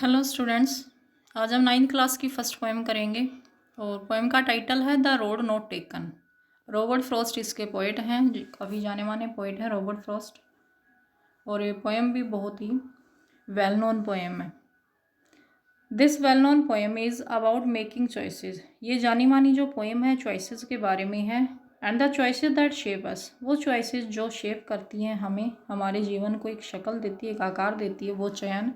Hello students, आज हम 9th class की फर्स्ट पोएम करेंगे और पोएम का टाइटल है the road not taken. Robert Frost इसके पोइट हैं, काफ़ी जाने माने पोइट हैं रॉबर्ट फ्रॉस्ट, और ये पोएम भी बहुत ही वेल नोन पोएम है। This well known poem is about making choices. ये जानी मानी जो पोएम है चॉइसेस के बारे में है। And the choices that shape us, वो चॉइसेस जो शेप करती हैं हमें, हमारे जीवन को एक शक्ल देती है, एक आकार देती है, वो चयन।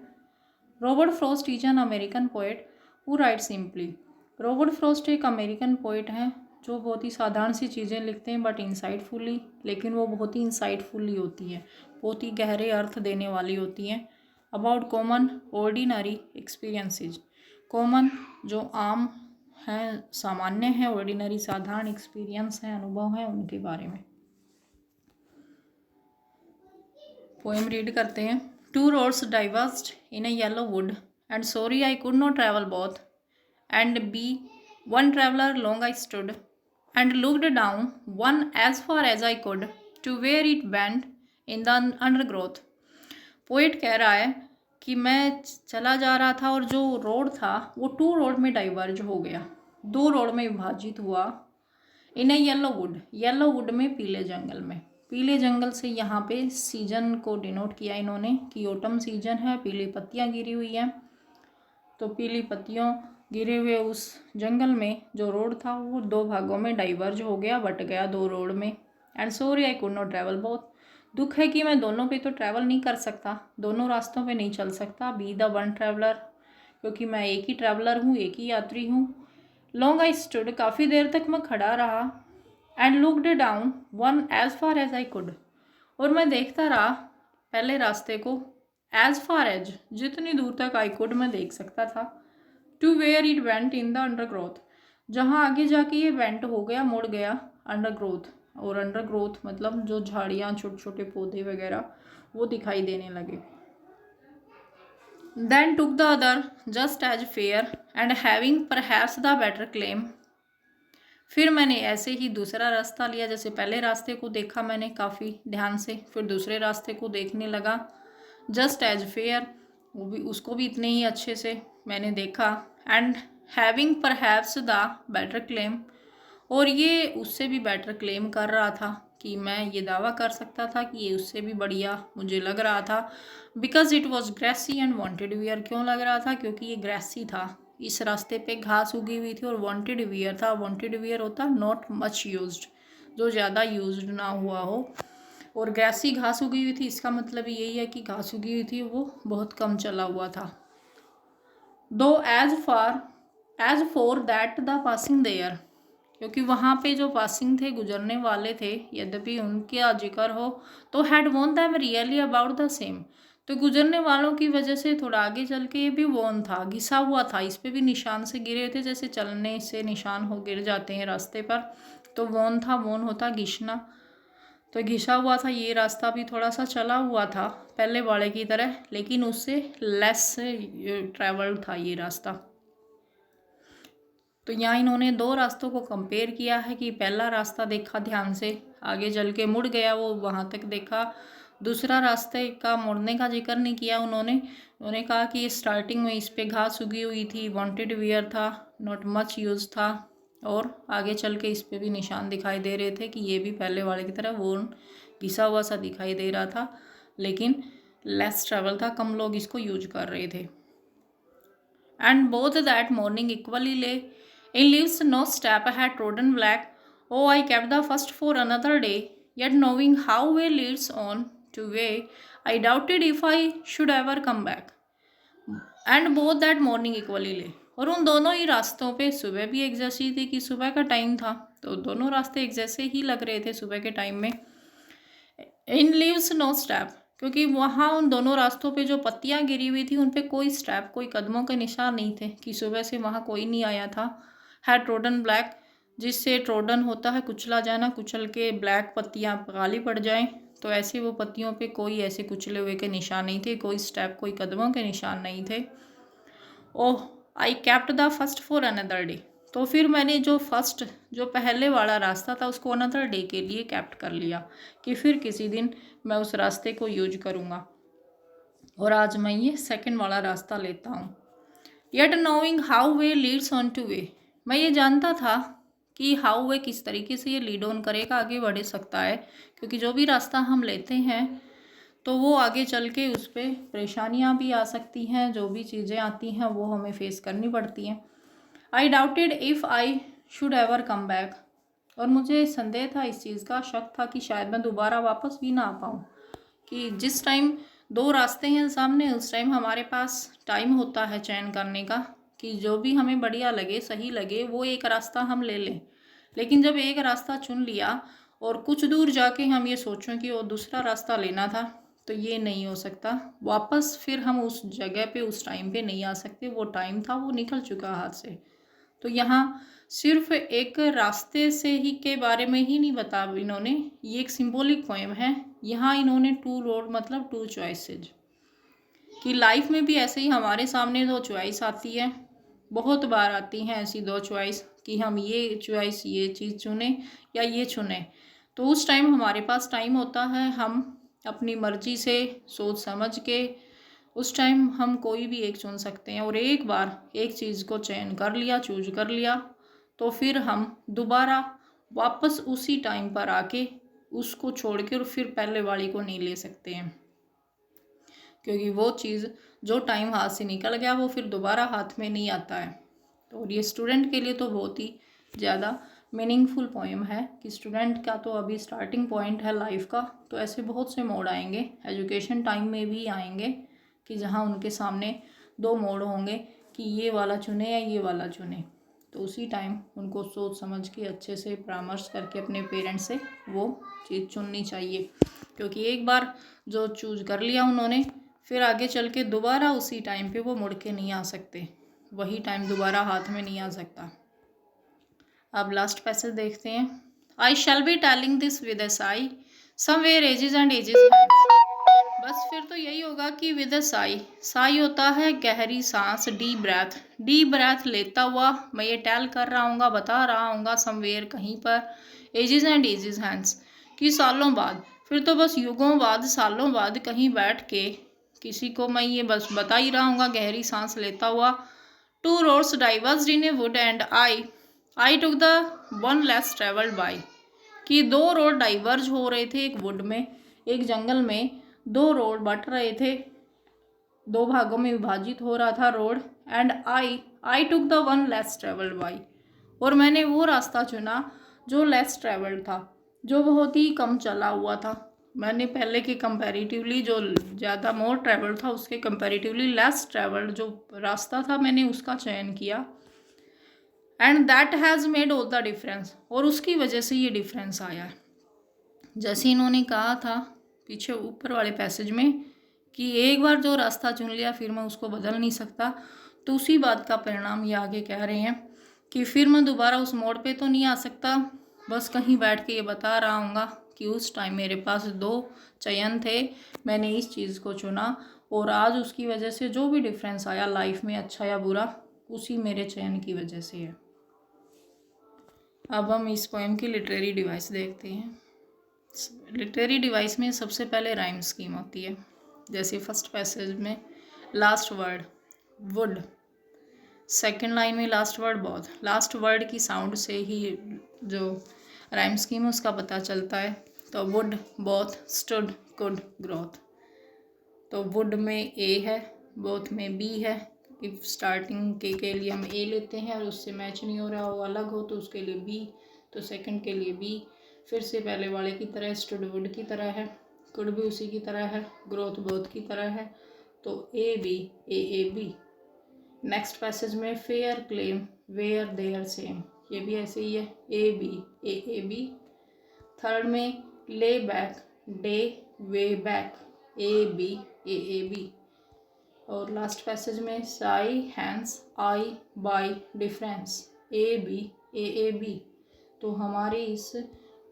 Robert Frost is an American poet who right simply. Robert Frost एक अमेरिकन पोएट हैं जो बहुत ही साधारण सी चीज़ें लिखते हैं बट इंसाइटफुली, लेकिन वो बहुत ही इंसाइटफुली होती है, बहुत ही गहरे अर्थ देने वाली होती हैं। About common ordinary experiences, common जो आम हैं, सामान्य हैं, ऑर्डिनरी साधारण एक्सपीरियंस हैं, अनुभव हैं, उनके बारे में पोएम रीड करते हैं। Two roads diverged in a yellow wood, and sorry I could not travel both. And be one traveler long I stood, and looked down one as far as I could, to where it bent in the undergrowth. Poet कह रहा है कि मैं चला जा रहा था और जो रोड था वो टू रोड में डाइवर्ज हो गया, दो रोड में विभाजित हुआ। इन ए येलो वुड में, पीले जंगल में। पीले जंगल से यहाँ पे सीजन को डिनोट किया इन्होंने कि ऑटम सीजन है, पीली पत्तियाँ गिरी हुई हैं। तो पीली पत्तियों गिरे हुए उस जंगल में जो रोड था वो दो भागों में डाइवर्ज हो गया, बट गया दो रोड में। And sorry I could not travel both, दुख है कि मैं दोनों पे तो ट्रैवल नहीं कर सकता, दोनों रास्तों पे नहीं चल सकता। बी द वन ट्रैवलर, क्योंकि मैं एक ही ट्रैवलर हूँ, एक ही यात्री हूँ। लॉन्ग आई स्टूड, काफ़ी देर तक मैं खड़ा रहा। And looked down one as far as I could, और मैं देखता रहा पहले रास्ते को, एज फार एज, जितनी दूर तक आई कुड मैं देख सकता था। To where it bent in the undergrowth, जहाँ आगे जाके ये वेंट हो गया, मुड़ गया अंडरग्रोथ। और अंडरग्रोथ मतलब जो झाड़ियाँ, छोटे छोटे पौधे वगैरह वो दिखाई देने लगे। Then took the other just as fair and having perhaps the better claim. फिर मैंने ऐसे ही दूसरा रास्ता लिया, जैसे पहले रास्ते को देखा मैंने काफ़ी ध्यान से, फिर दूसरे रास्ते को देखने लगा। जस्ट एज फेयर, वो भी, उसको भी इतने ही अच्छे से मैंने देखा। And having perhaps the better claim, और ये उससे भी बेटर क्लेम कर रहा था कि मैं ये दावा कर सकता था कि ये उससे भी बढ़िया मुझे लग रहा था। Because it was grassy and wanted wear, क्यों लग रहा था? क्योंकि ये ग्रेसी था, इस रास्ते पे घास उगी हुई थी, और वॉन्टेड वियर था। वॉन्टेड वियर होता नॉट मच यूज्ड, जो ज़्यादा यूज्ड ना हुआ हो। और ग्रेसी घास उगी हुई थी, इसका मतलब यही है कि घास उगी हुई थी, वो बहुत कम चला हुआ था। Though as for that the passing there, क्योंकि वहाँ पे जो पासिंग थे, गुजरने वाले थे, यद्यपि उनका जिक्र हो, तो had worn them really about the same, तो गुजरने वालों की वजह से थोड़ा आगे चल के ये भी वॉन था, घिसा हुआ था, इस पे भी निशान से गिरे थे, जैसे चलने से निशान हो गिर जाते हैं रास्ते पर, तो वॉन था, वॉन होता घिसना, तो घिसा हुआ था। ये रास्ता भी थोड़ा सा चला हुआ था पहले वाले की तरह, लेकिन उससे लेस ट्रैवल्ड था ये रास्ता। तो यहाँ इन्होंने दो रास्तों को कंपेयर किया है कि पहला रास्ता देखा ध्यान से, आगे चल के मुड़ गया, वो वहाँ तक देखा। दूसरा रास्ते का मुड़ने का जिक्र नहीं किया उन्होंने कहा कि ये स्टार्टिंग में इस पे घास उगी हुई थी, वांटेड वियर था, नॉट मच यूज था, और आगे चल के इस पे भी निशान दिखाई दे रहे थे कि ये भी पहले वाले की तरह वो घिसा हुआ सा दिखाई दे रहा था, लेकिन लेस ट्रैवल था, कम लोग इसको यूज कर रहे थे। And both that morning equally ले in leaves no step had trodden black. Oh, I kept the first for another day, yet knowing how way leads on to way, I doubted if I should ever come back. And both that morning equally lay, और उन दोनों ही रास्तों पे सुबह भी एक जैसी थी कि सुबह का टाइम था, तो दोनों रास्ते एक जैसे ही लग रहे थे सुबह के टाइम में। इन लीव्स नो स्टेप, क्योंकि वहाँ उन दोनों रास्तों पे जो पत्तियाँ गिरी हुई थी उन पे कोई स्टेप, कोई कदमों के निशान नहीं थे, कि सुबह से वहाँ कोई नहीं आया था। है ट्रोडन ब्लैक, जिससे ट्रोडन होता है कुचला जाना, कुचल के ब्लैक पत्तियाँ काली पड़ जाएं, तो ऐसे वो पत्तियों पे कोई ऐसे कुचले हुए के निशान नहीं थे, कोई स्टेप, कोई कदमों के निशान नहीं थे। Oh, I kept the first for another day, तो फिर मैंने जो पहले वाला रास्ता था उसको अनदर डे के लिए कैप्ट कर लिया, कि फिर किसी दिन मैं उस रास्ते को यूज करूँगा। और आज मैं ये सेकंड वाला रास्ता लेता हूँ। Yet knowing how way Leeds on two way, मैं ये जानता था कि हाउ वे किस तरीके से ये लीड ऑन करेगा, आगे बढ़ सकता है, क्योंकि जो भी रास्ता हम लेते हैं तो वो आगे चल के उस पर परेशानियाँ भी आ सकती हैं, जो भी चीज़ें आती हैं वो हमें फेस करनी पड़ती हैं। आई doubted if I should ever come back, और मुझे संदेह था, इस चीज़ का शक था कि शायद मैं दोबारा वापस भी ना आ पाऊँ, कि जिस टाइम दो रास्ते हैं सामने उस टाइम हमारे पास टाइम होता है चयन करने का, कि जो भी हमें बढ़िया लगे, सही लगे, वो एक रास्ता हम ले लें। लेकिन जब एक रास्ता चुन लिया और कुछ दूर जाके हम ये सोचें कि वो दूसरा रास्ता लेना था, तो ये नहीं हो सकता। वापस फिर हम उस जगह पे उस टाइम पे नहीं आ सकते, वो टाइम था वो निकल चुका हाथ से। तो यहाँ सिर्फ एक रास्ते से ही के बारे में ही नहीं बता इन्होंने, ये एक सिंबॉलिक पोएम है। यहाँ इन्होंने टू रोड मतलब टू चॉइसेज, कि लाइफ में भी ऐसे ही हमारे सामने दो चॉइस आती है, बहुत बार आती हैं ऐसी दो चॉइस, कि हम ये चॉइस ये चीज़ चुने या ये चुने। तो उस टाइम हमारे पास टाइम होता है, हम अपनी मर्जी से सोच समझ के उस टाइम हम कोई भी एक चुन सकते हैं। और एक बार एक चीज़ को चयन कर लिया, चूज कर लिया, तो फिर हम दोबारा वापस उसी टाइम पर आके उसको छोड़ के और फिर पहले वाली को नहीं ले सकते हैं, क्योंकि वो चीज़ जो टाइम हाथ से निकल गया वो फिर दोबारा हाथ में नहीं आता है। तो ये स्टूडेंट के लिए तो बहुत ही ज़्यादा मीनिंगफुल पोएम है, कि स्टूडेंट का तो अभी स्टार्टिंग पॉइंट है लाइफ का, तो ऐसे बहुत से मोड़ आएंगे, एजुकेशन टाइम में भी आएंगे, कि जहाँ उनके सामने दो मोड़ होंगे कि ये वाला चुने या ये वाला चुने। तो उसी टाइम उनको सोच समझ के अच्छे से परामर्श करके अपने पेरेंट्स से वो चीज़ चुननी चाहिए, क्योंकि एक बार जो चूज कर लिया उन्होंने, फिर आगे चल के दोबारा उसी टाइम पे वो मुड़ के नहीं आ सकते, वही टाइम दोबारा हाथ में नहीं आ सकता। अब लास्ट पैसेज देखते हैं। I shall be telling this with a sigh, somewhere ages and ages hence, बस फिर तो यही होगा कि विद अ साई, साई होता है गहरी सांस, डीप ब्रेथ, डीप ब्रेथ लेता हुआ मैं ये टेल कर रहा हूँगा, बता रहा हूँगा, समवेयर कहीं पर, एजेस एंड एजेस हैंड्स, कि सालों बाद, फिर तो बस युगों बाद, सालों बाद कहीं बैठ के किसी को मैं ये बस बता ही रहा हूँगा गहरी सांस लेता हुआ। Two roads diverged in a wood and I took the one less travelled by, कि दो रोड डाइवर्ज हो रहे थे एक वुड में, एक जंगल में दो रोड बट रहे थे, दो भागों में विभाजित हो रहा था road, and I took the one less travelled by, और मैंने वो रास्ता चुना जो लेस ट्रेवल्ड था, जो बहुत ही कम चला हुआ था। मैंने पहले के कंपैरेटिवली जो ज़्यादा मोर ट्रेवल्ड था उसके कंपैरेटिवली लेस ट्रेवल्ड जो रास्ता था मैंने उसका चयन किया। And that has made all the difference, और उसकी वजह से ये डिफरेंस आया। जैसे इन्होंने कहा था पीछे ऊपर वाले पैसेज में कि एक बार जो रास्ता चुन लिया फिर मैं उसको बदल नहीं सकता, तो उसी बात का परिणाम ये आगे कह रहे हैं कि फिर मैं दोबारा उस मोड़ पे तो नहीं आ सकता, बस कहीं बैठ के ये बता रहा हूँगा कि उस टाइम मेरे पास दो चयन थे, मैंने इस चीज़ को चुना, और आज उसकी वजह से जो भी डिफरेंस आया लाइफ में, अच्छा या बुरा, उसी मेरे चयन की वजह से है। अब हम इस पोएम की लिटरेरी डिवाइस देखते हैं। लिटरेरी डिवाइस में सबसे पहले राइम स्कीम होती है। जैसे फर्स्ट पैसेज में last word wood, second line में last word both, last word की साउंड से ही जो राइम स्कीम है उसका पता चलता है। तो would both stood could growth, तो वुड में ए है, बोथ में बी है। इफ स्टार्टिंग के लिए हम ए लेते हैं और उससे मैच नहीं हो रहा, वो अलग हो, तो उसके लिए बी, तो सेकंड के लिए बी। फिर से पहले वाले की तरह स्टूड वुड की तरह है, कुड भी उसी की तरह है, ग्रोथ बोथ की तरह है, तो A B A B. Next passage में fair claim wear there same, ये भी ऐसे ही है, ए बी। थर्ड में lay black day way back, A B. और लास्ट पैसेज में sigh hence I by difference, A B. तो हमारी इस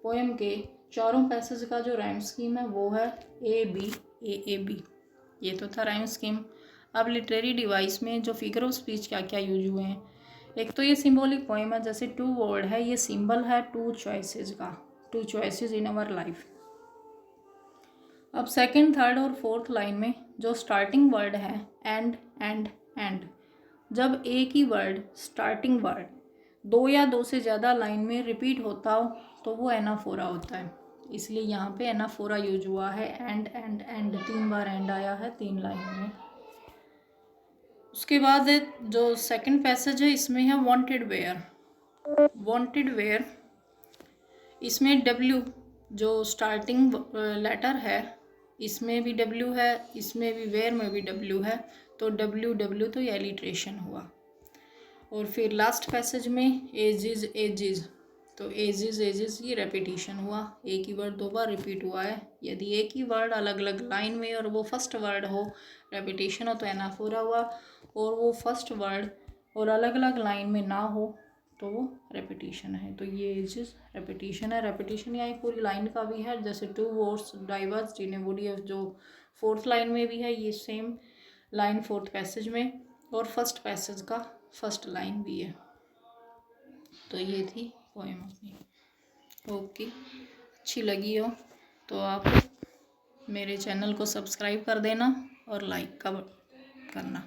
पोएम के चारों पैसेज का जो राइम स्कीम है वो है ए बी। ये तो था राइम स्कीम। अब लिटरेरी डिवाइस में जो फिगर ऑफ स्पीच क्या क्या यूज हुए हैं। एक तो ये सिंबॉलिक पोएम है, जैसे टू वर्ड है, ये सिंबल है टू चॉइसेस का, two choices in our life. अब सेकंड, थर्ड और फोर्थ लाइन में जो स्टार्टिंग वर्ड है एंड एंड एंड, जब एक ही वर्ड स्टार्टिंग वर्ड दो या दो से ज़्यादा लाइन में रिपीट होता हो तो वो एनाफोरा होता है। इसलिए यहाँ पे एनाफोरा यूज हुआ है। And and and, 3 bar and आया है 3 लाइन में। उसके बाद जो सेकंड पैसेज है इसमें है वांटेड वेयर। वांटेड वेयर, इसमें डब्ल्यू जो स्टार्टिंग लेटर है इसमें भी डब्ल्यू है, इसमें भी वेयर में भी डब्ल्यू है, तो डब्ल्यू डब्ल्यू तो ये एलिट्रेशन हुआ। और फिर लास्ट पैसेज में एजिज एजिज, तो एजिज एजिज ये रेपिटेशन हुआ। एक ही वर्ड 2 बार रिपीट हुआ है। यदि एक ही वर्ड अलग अलग लाइन में और वो फर्स्ट वर्ड हो, रेपिटेशन हो, तो एनाफोरा हुआ। और वो फर्स्ट वर्ड और अलग अलग लाइन में ना हो तो वो रेपिटेशन है। तो ये एजिज रेपिटेशन है। रेपिटेशन यहाँ एक पूरी लाइन का भी है, जैसे two roads diverged in a wood जो फोर्थ लाइन में भी है, ये सेम लाइन फोर्थ पैसेज में, और फर्स्ट पैसेज का फर्स्ट लाइन भी है। तो ये थी पोएम अपनी। ओके, अच्छी लगी हो तो आप मेरे चैनल को सब्सक्राइब कर देना और लाइक का करना।